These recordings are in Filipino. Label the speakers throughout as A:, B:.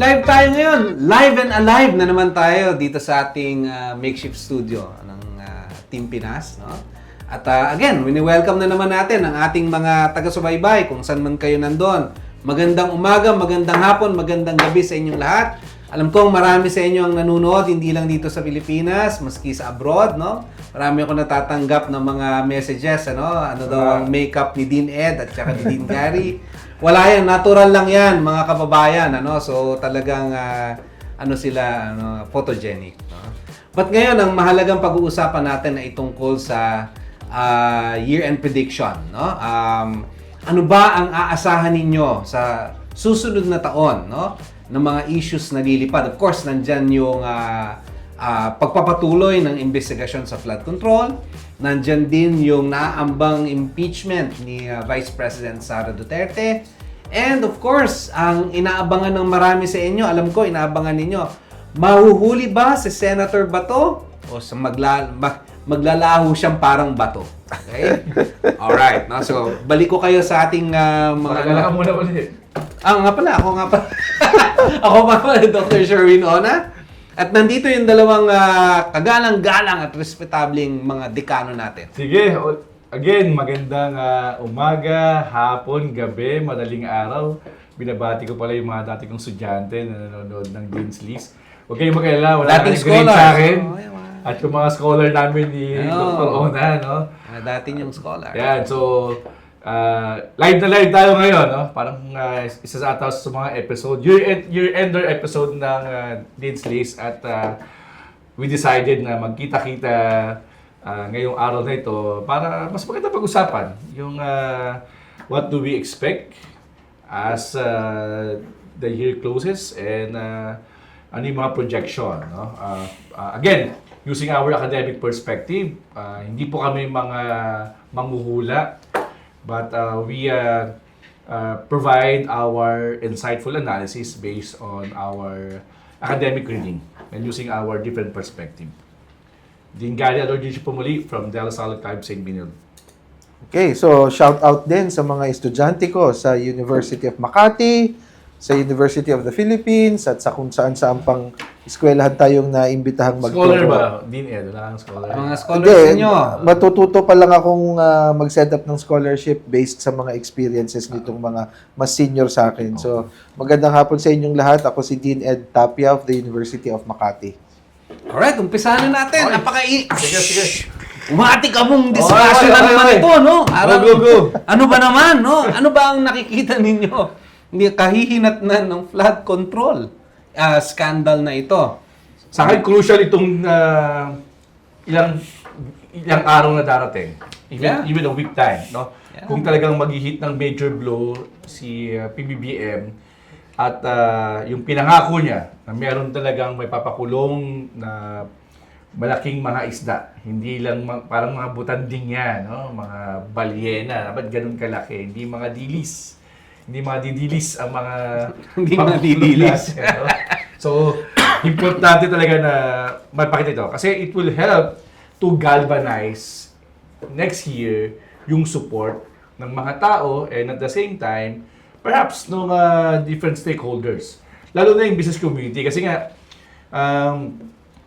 A: Live tayo ngayon. Live and alive na naman tayo dito sa ating makeshift studio ng Team Pinas. No? At again, wini-welcome na naman natin ang ating mga taga-subaybay kung saan man kayo nandun. Magandang umaga, magandang hapon, magandang gabi sa inyong lahat. Alam kong marami sa inyo ang nanonood, hindi lang dito sa Pilipinas, maski sa abroad, no? Marami ako natatanggap ng mga messages, ano? Ano daw ang makeup ni Dean Ed at saka ni Dean Gary. Wala yan, natural lang yan, mga kababayan, ano? So talagang ano sila, ano, photogenic, no? But ngayon, ang mahalagang pag-uusapan natin ay tungkol sa year-end prediction, no? Ano ba ang aasahan ninyo sa susunod na taon, no? Ng mga issues na lilipad. Of course, nandyan yung pagpapatuloy ng investigasyon sa flood control. Nandyan din yung naaambang impeachment ni Vice President Sara Duterte. And of course, ang inaabangan ng marami sa inyo, alam ko, inaabangan ninyo, mahuhuli ba si Senator Bato? O sa maglalaho siyang parang bato? Okay? Alright. No? So, balik ko kayo sa ating mga...
B: Pagkala ka muna ulit.
A: Ako nga pala. Ako nga pala, Dr. Sherwin Ona. At nandito yung dalawang kagalang-galang at respetableng mga dekano natin.
B: Sige, again, magandang umaga, hapon, gabi, madaling araw. Binabati ko pala yung mga dati kong estudyante na nanonood ng Dean's List. Huwag kayong mag-alala, wala
A: Dating
B: nang grade
A: scholar.
B: sa akin.
A: Oh,
B: At yung mga scholar namin ni Dr. Ona, no?
A: Dati yung scholar.
B: Yan, so, live na live tayo ngayon, no? Parang isa sa atas sa mga episode, year-ender episode ng Dean's List at we decided na magkita-kita ngayong araw na ito para mas maganda pag-usapan yung what do we expect as the year closes and ano yung mga projection, no? Again, using our academic perspective, hindi po kami mga manghuhula. But we provide our insightful analysis based on our academic reading and using our different perspective. Dean Gary Adorjiji po muli from De La Salle Tribe, St. Benil.
C: Okay, so shout out din sa mga estudyante ko sa University of Makati, sa University of the Philippines, at sa kung saan pang eskwelahan tayong naimbitahang magturo.
B: Scholar ba? Dean Ed, wala kang scholar.
A: Mga scholars
C: Hindi,
A: ninyo.
C: matututo pa lang akong mag-set up ng scholarship based sa mga experiences nitong mga mas senior sa akin. So, magandang hapon sa inyong lahat. Ako si Dean Ed Tapia of the University of Makati.
A: Alright, umpisahan na natin.
B: Sige.
A: Umati ka mong discussion na naman ito, no?
B: Go.
A: Ano ba naman, no? Ano ba ang nakikita ninyo? Hindi kahihinat na ng flood control scandal na ito.
B: Sa akin, crucial itong ilang araw na darating. Even a week time, no?
A: Yeah.
B: Kung talagang mag-hit ng major blow si PBBM at yung pinangako niya na meron talagang may papakulong na malaking mga isda. Hindi lang parang mga butanding yan, no? Mga balyena. Dapat ganun kalaki. Hindi mga dilis. Hindi mga didilis ang mga
A: Hindi mga didilis.
B: natin, no? So, importante talaga na mapakita ito. Kasi it will help to galvanize next year yung support ng mga tao and at the same time, perhaps ng different stakeholders. Lalo na yung business community. Kasi nga,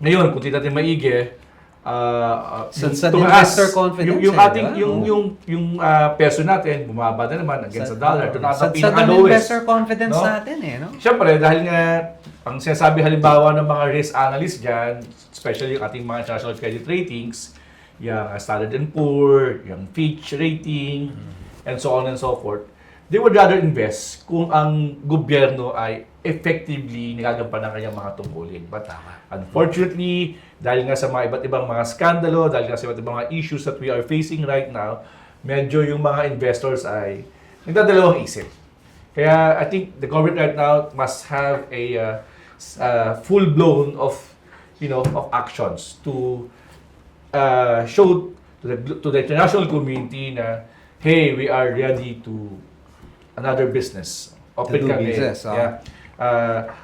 B: ngayon, kung natin maigi,
A: Sa investor confidence,
B: yung ating
A: diba?
B: yung peso natin bumaba na naman against the dollar. Ito na
A: Sa
B: pinaka-lowest.
A: investor confidence
B: no?
A: natin, no?
B: Siyempre, dahil nga ang sinasabi halimbawa ng mga risk analysts dyan, especially yung ating mga international credit ratings, yung Standard & Poor, yung Fitch rating, and so on and so forth, they would rather invest kung ang gobyerno ay effectively nagagampanan ng kanyang mga tungkulin. But unfortunately, dahil nga sa mga iba't ibang mga skandalo, dahil nga sa iba't ibang mga issues that we are facing right now, medyo yung mga investors ay nagdadalawang isip. Kaya I think the government right now must have a full-blown of actions to show to the international community na hey, we are ready to another business. Open
A: To do
B: kami.
A: business, oh.
B: Yeah.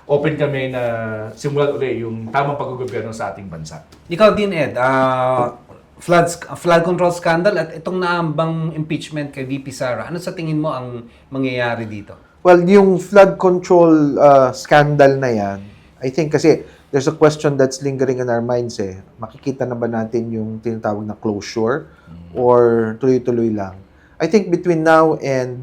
B: Open kami na simulan ulit yung tamang paggogobyerno sa ating bansa.
A: Ikaw din, Ed, flood control scandal at itong naambang impeachment kay VP Sara, ano sa tingin mo ang mangyayari dito?
C: Well, yung flood control scandal na yan, I think kasi there's a question that's lingering in our minds eh. Makikita na ba natin yung tinatawag na closure or tuloy-tuloy lang? I think between now and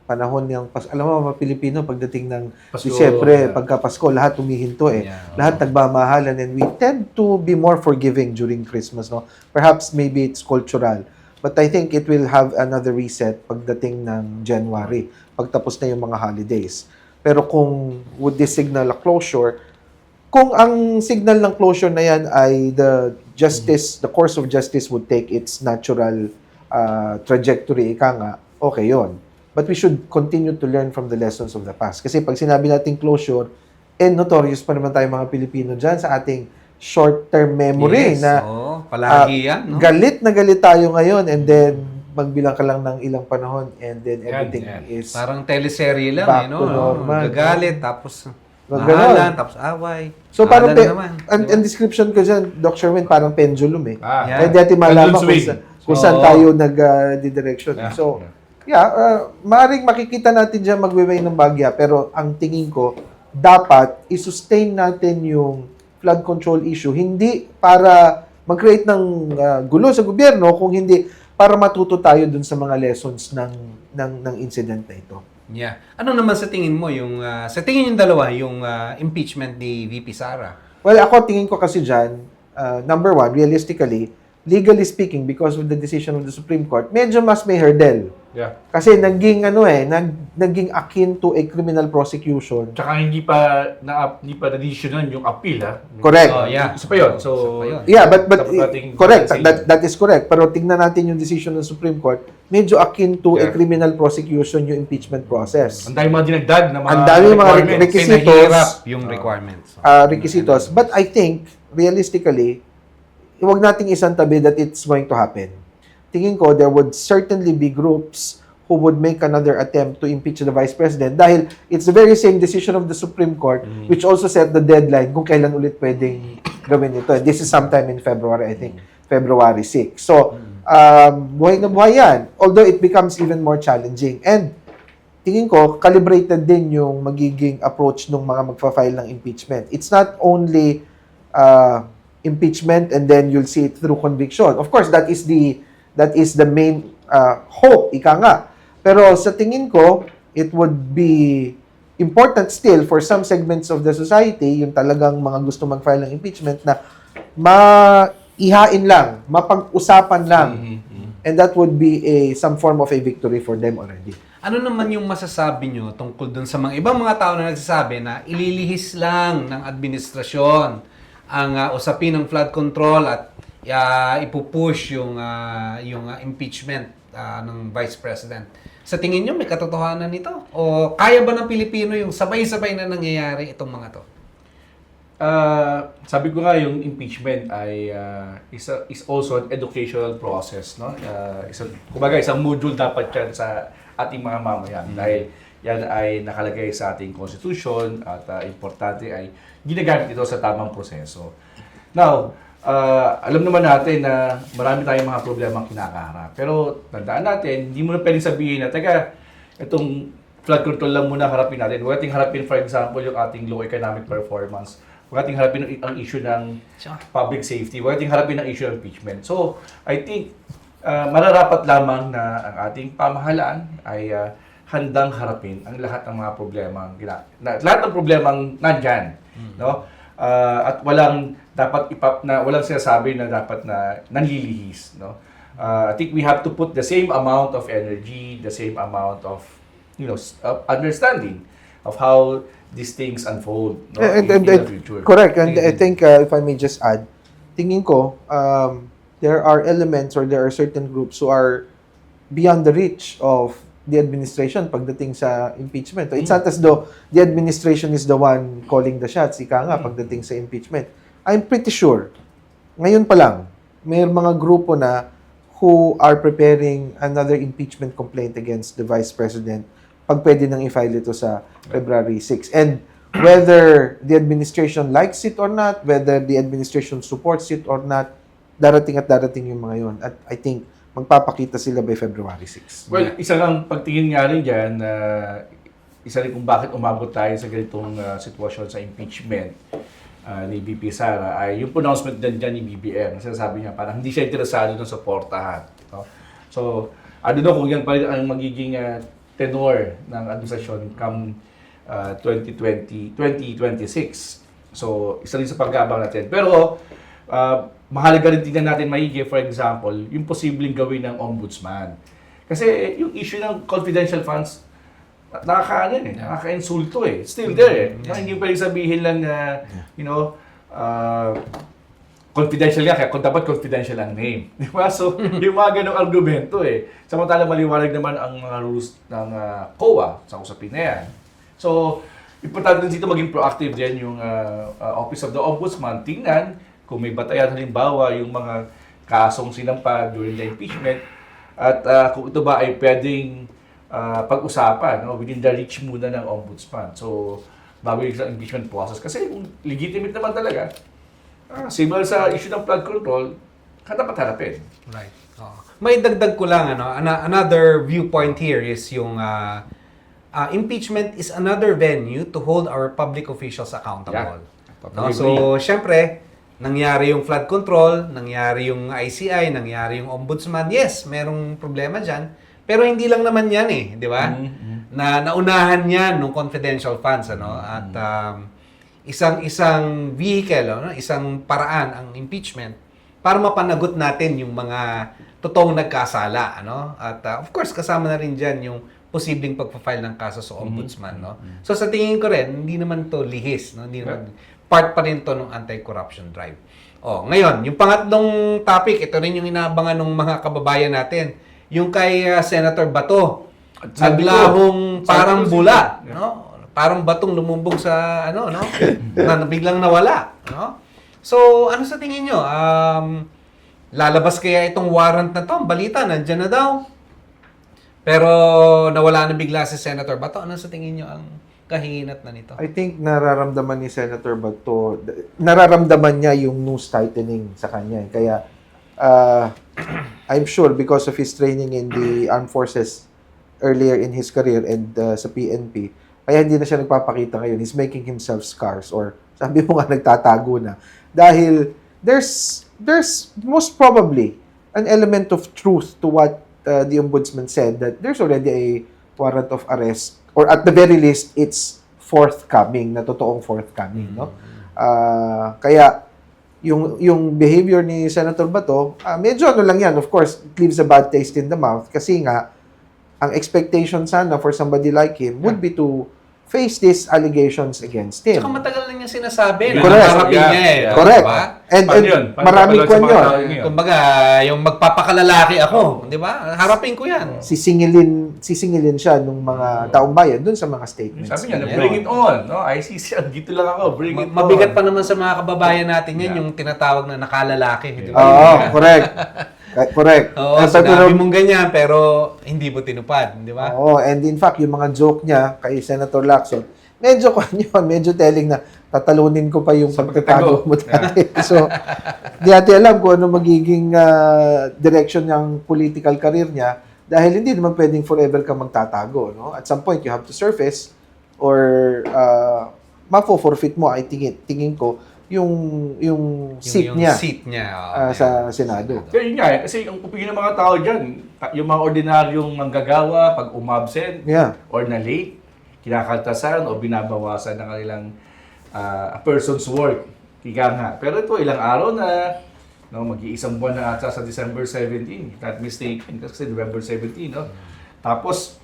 C: panahon ng alam mo mga Pilipino pagdating ng
B: Pasko,
C: Disyembre,
B: yeah.
C: pagka Pasko, lahat humihinto eh.
A: Yeah.
C: Lahat nagmamahalan and we tend to be more forgiving during Christmas, no? Perhaps maybe it's cultural. But I think it will have another reset pagdating ng January, pagtapos na yung mga holidays. Pero kung would this signal a closure, kung ang signal ng closure na yan ay the course of justice would take its natural trajectory, ika nga, okay yon. But we should continue to learn from the lessons of the past. Kasi pag sinabi natin closure, notorious pa naman tayo mga Pilipino dyan sa ating short-term memory
A: Yes,
C: na
A: palagi yan, no?
C: galit na galit tayo ngayon and then magbilang ka lang ng ilang panahon and then everything
B: Yan.
C: is
A: Parang teleserye lang,
C: back
A: no?
C: to normal.
A: Gagalit, tapos
C: Ganon.
A: mahalan, tapos away.
C: So parang
A: Mahalan naman,
C: ang
A: di ba?
C: description ko dyan, Doc Sherwin, parang pendulum eh.
A: Yeah.
C: Kaya dati malaman
B: Pendulum swing.
C: kung saan
A: Oo.
C: tayo nag-direction.
B: Yeah.
C: So, maaaring makikita natin dyan magwiway ng bagya, pero ang tingin ko, dapat i-sustain natin yung flood control issue, hindi para mag-create ng gulo sa gobyerno, kung hindi para matuto tayo dun sa mga lessons ng incident na ito.
A: Yeah. Ano naman sa tingin mo yung sa tingin yung dalawa yung impeachment ni VP Sara?
C: Well, ako tingin ko kasi dyan, number one, realistically, legally speaking, because of the decision of the Supreme Court, medyo mas may hurdle.
B: Yeah.
C: Kasi naging naging akin to a criminal prosecution.
B: Tsaka hindi pa na-decisionan yung appeal, ha?
C: Correct.
A: Oh, yeah.
B: Isa pa yun. So,
A: Isa pa yun.
C: Yeah, but
B: Dapat nating
C: correct.
B: balansehin.
C: That is correct. Pero tingnan natin yung decision ng Supreme Court, medyo akin to a
B: Yeah.
C: criminal prosecution yung impeachment process.
B: ang dami mga dinagdag na mga
C: Ang dami mga
B: requirements.
C: requisitos.
A: Pinahirap yung requirements.
C: Requisitos. But I think, realistically, huwag nating isang tabi that it's going to happen. Tingin ko, there would certainly be groups who would make another attempt to impeach the Vice President dahil it's the very same decision of the Supreme Court which also set the deadline kung kailan ulit pwedeng gawin ito. This is sometime in February, I think. February 6. So, buhay na buhay yan. Although it becomes even more challenging. And tingin ko, calibrated din yung magiging approach ng mga magfa-file ng impeachment. It's not only impeachment and then you'll see it through conviction. Of course, that is the main hope, ika nga. Pero sa tingin ko, it would be important still for some segments of the society, yung talagang mga gusto mag-file ng impeachment, na maihain lang, mapag-usapan lang. And that would be some form of a victory for them already.
A: Ano naman yung masasabi nyo tungkol dun sa mga ibang mga tao na nagsasabi na ililihis lang ng administrasyon ang usapin ng flood control at ipupush yung impeachment ng Vice President? Sa tingin nyo, may katotohanan nito? O kaya ba ng Pilipino yung sabay-sabay na nangyayari itong mga to?
B: Sabi ko nga yung impeachment ay is also an educational process, no? Kumbaga isang module dapat yan sa ating mga mamayan dahil yan ay nakalagay sa ating constitution at importante ay ginagamit ito sa tamang proseso. Now, alam naman natin na marami tayong mga problema kinakaharap. Pero tandaan natin, hindi mo na pwedeng sabihin na, teka, itong flood control lang muna harapin natin. Huwag ating harapin, for example, yung ating low economic performance. Huwag ating harapin ang issue ng public safety. Huwag ating harapin ang issue ng impeachment. So, I think, mararapat lamang na ang ating pamahalaan ay handang harapin ang lahat ng mga problemang lahat ng problemang nandyan, no? At walang dapat walang sinasabi na dapat na nanlilihis, no? I think we have to put the same amount of energy, the same amount of understanding of how these things unfold, no? in the future.
C: Correct. And I think, if I may just add, tingin ko, there are elements or there are certain groups who are beyond the reach of the administration pagdating sa impeachment. It's not as though the administration is the one calling the shots, ika nga, pagdating sa impeachment. I'm pretty sure, ngayon pa lang, may mga grupo na who are preparing another impeachment complaint against the Vice President pag pwede nang i-file ito sa February 6. And whether the administration likes it or not, whether the administration supports it or not, darating at darating yung mga yun. At I think, magpapakita sila by February 6.
B: Well, isa lang pagtingin nga rin dyan, isa rin kung bakit umabot tayo sa ganitong sitwasyon sa impeachment ni VP Sara ay yung pronouncement din dyan ni BBM. Sinasabi niya parang hindi siya interesado ng suportahan. No? So, I don't know kung yan pa rin ang magiging tenor ng administrasyon come 2026. So, isa rin sa pag-aabang natin. Pero, mahalaga rin tingnan natin maigi, for example, yung posibleng gawin ng ombudsman. Kasi yung issue ng confidential funds, nakaka-insulto eh. Still there eh. Hindi pwedeng sabihin lang na, confidential nga, kaya kung dapat confidential ang name. Di ba? So, yung mga ganong argumento eh. Samantalang maliwanag naman ang mga rules ng COA sa usapin na yan. So, importante din dito maging proactive din yung Office of the Ombudsman. Tingnan kung may batayan halimbawa yung mga kasong sinampa during the impeachment at kung ito ba ay pwedeng pag-usapan within the reach muna ng Ombudsman. So, bago yung impeachment process. Kasi kung legitimate naman talaga, similar sa issue ng flood control, dapat harapin.
A: Right. May dagdag ko lang, another viewpoint here is yung impeachment is another venue to hold our public officials accountable.
B: Totally
A: So, syempre, nangyari yung flood control, nangyari yung ICI, nangyari yung ombudsman. Yes, merong problema dyan. Pero hindi lang naman yan di ba? Na naunahan yan ng confidential funds, At isang vehicle, isang paraan ang impeachment para mapanagot natin yung mga totoong nagkasala, At of course, kasama na rin diyan yung posibleng pagpa-file ng kaso sa ombudsman, So sa tingin ko rin, hindi naman to lihis, Hindi naman part pa rin to ng anti-corruption drive. Ngayon, yung pangatlong topic, ito rin yung inaabangan ng mga kababayan natin, yung kay Senator Bato. Naglahong parang bula, Parang batong lumumbog sa na biglang nawala, So, ano sa tingin nyo? Lalabas kaya itong warrant na to? Ang balita, nandyan na daw. Pero nawala na bigla si Senator Bato. Ano sa tingin nyo ang kahinat na nito?
C: I think nararamdaman ni Senator Bato, nararamdaman niya yung news tightening sa kanya. Kaya, I'm sure because of his training in the armed forces earlier in his career and sa PNP, kaya hindi na siya nagpapakita ngayon. He's making himself scarce or sabi mo nga nagtatago na. Dahil there's most probably an element of truth to what the ombudsman said that there's already a warrant of arrest or at the very least it's forthcoming, na totoong forthcoming, Kaya yung behavior ni Senator Bato, medyo lang yan, of course, it leaves a bad taste in the mouth kasi nga ang expectation sana for somebody like him would be to face these allegations against him.
A: Tsaka matagal na niya sinasabi.
C: Correct.
A: Harapin niya
C: Correct.
A: Diba?
C: And maraming kwan yun.
A: Kumbaga, yung magpapakalalaki ako, di ba? Harapin ko yan.
C: Sisingilin siya ng mga taong bayan dun sa mga statements.
B: Sabi niya, bring it on. ICC, dito lang ako, bring it on.
A: Mabigat pa naman sa mga kababayan natin yan, yung tinatawag na nakalalaki. Di ba?
C: Oo, correct. Correct.
A: Oo, sinabi mong ganyan, pero hindi mo tinupad, di ba?
C: Oo, and in fact, yung mga joke niya kay Senator Lacson, medyo medyo telling na tatalunin ko pa yung pagtatago mo dati. So, di natin alam kung ano magiging direction ng political career niya dahil hindi naman pwedeng forever ka magtatago. At some point, you have to surface or mafo-forfeit mo, I tingin ko, yung seat niya sa Senado.
B: Kaya yun nga, kasi ang pupigin ng mga tao dyan, yung mga ordinaryong manggagawa, pag umabsent or na-late, kinakaltasan o binabawasan ng kanilang a person's work. Kika nga. Pero ito, ilang araw na, mag-iisang buwan na ata sa December 17, not mistaken, kasi November 17, Tapos,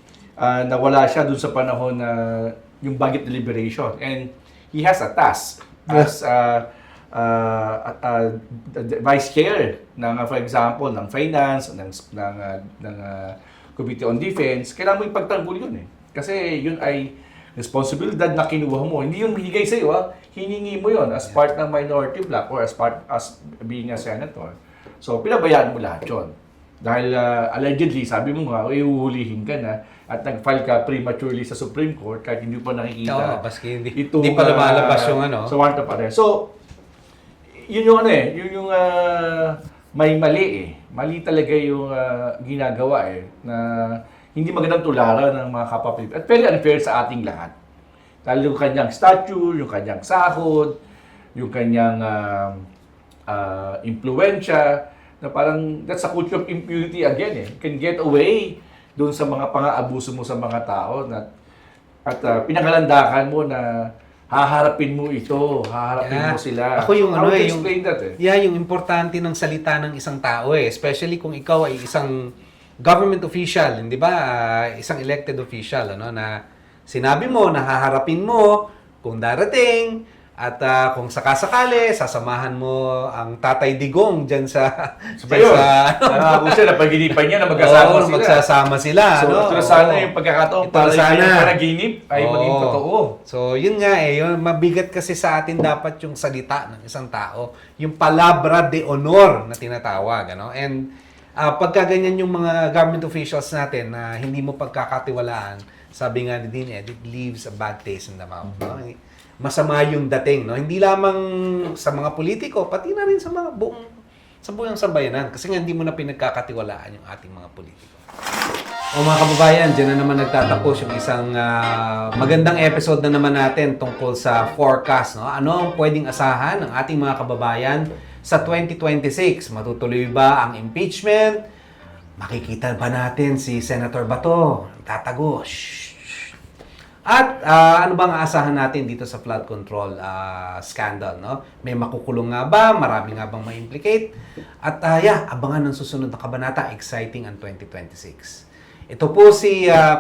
B: nawala siya dun sa panahon na yung budget deliberation. And he has a task as vice chair ng, for example, ng finance, ng Committee on Defense. Kailangan mo ipagtanggol yun Kasi yun ay responsibilidad na kinuha mo. Hindi yun binigay sa'yo, hiningi mo yun as part ng minority bloc or as being a senator. So, pinabayaan mo lahat yun. Dahil allegedly, sabi mo nga, iuhulihin ka na at nag-file ka prematurely sa Supreme Court kahit hindi pa nakikita.
A: Baski hindi pa lumalabas yung
B: sa warrant of arrest. So, yun yung may mali Mali talaga yung ginagawa na hindi magandang tularan ng mga kapwa Pilipino at very unfair sa ating lahat. Dahil yung kanyang stature, yung kanyang sahod, yung kanyang impluensya, na parang that's a culture of impunity again eh. You can get away doon sa mga pang-aabuso mo sa mga tao at pinangalandakan mo na haharapin mo ito, haharapin mo sila.
A: Ako yung
B: How
A: ano
B: to
A: eh,
B: explain that eh?
A: yung importante ng salita ng isang tao eh, especially kung ikaw ay isang government official, hindi ba? Isang elected official, ano, na sinabi mo na haharapin mo kung darating at kung sakasakali, sasamahan mo ang Tatay Digong dyan sa...
B: Ayun, nangako siya na paginipan niya na magkasama
A: Oo,
B: sila.
A: magsasama sila.
B: So,
A: ano?
B: ito na sana
A: Oo.
B: yung pagkakataon
A: Ito
B: para
A: na sana.
B: yung panaginip ay maging
A: Oo.
B: totoo.
A: So, yun nga eh. Yun, mabigat kasi sa atin dapat yung salita ng isang tao. Yung palabra de honor na tinatawag. Ano? And pagka ganyan yung mga government officials natin na hindi mo pagkakatiwalaan, sabi nga ni Dean Ed, it leaves a bad taste in the mouth. No? Masama yung dating, no? Hindi lamang sa mga politiko, pati na rin sa mga buong sambayanan. Kasi nga hindi mo na pinagkakatiwalaan yung ating mga politiko. O mga kababayan, dyan na naman nagtatapos yung isang magandang episode na naman natin tungkol sa forecast. No? Ano ang pwedeng asahan ng ating mga kababayan sa 2026? Matutuloy ba ang impeachment? Makikita ba natin si Senator Bato? Tatago. Shh. At ano bang aasahan natin dito sa flood control scandal, no? May makukulong nga ba? Marami nga bang ma-implicate? At abangan ng susunod na kabanata, exciting ang 2026. Ito po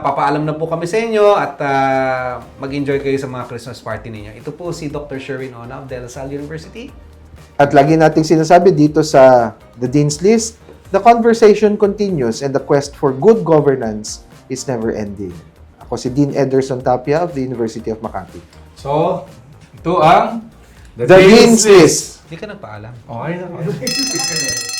A: papaalam na po kami sa inyo at mag-enjoy kayo sa mga Christmas party ninyo. Ito po si Dr. Sherwin Ona of De La Salle University.
C: At lagi nating sinasabi dito sa The Dean's List, the conversation continues and the quest for good governance is never ending. Ako si Dean Ederson Tapia of the University of Makati.
B: So, ito ang
C: The Dean's List!
A: Hindi ka nagpaalam.
B: Okay na.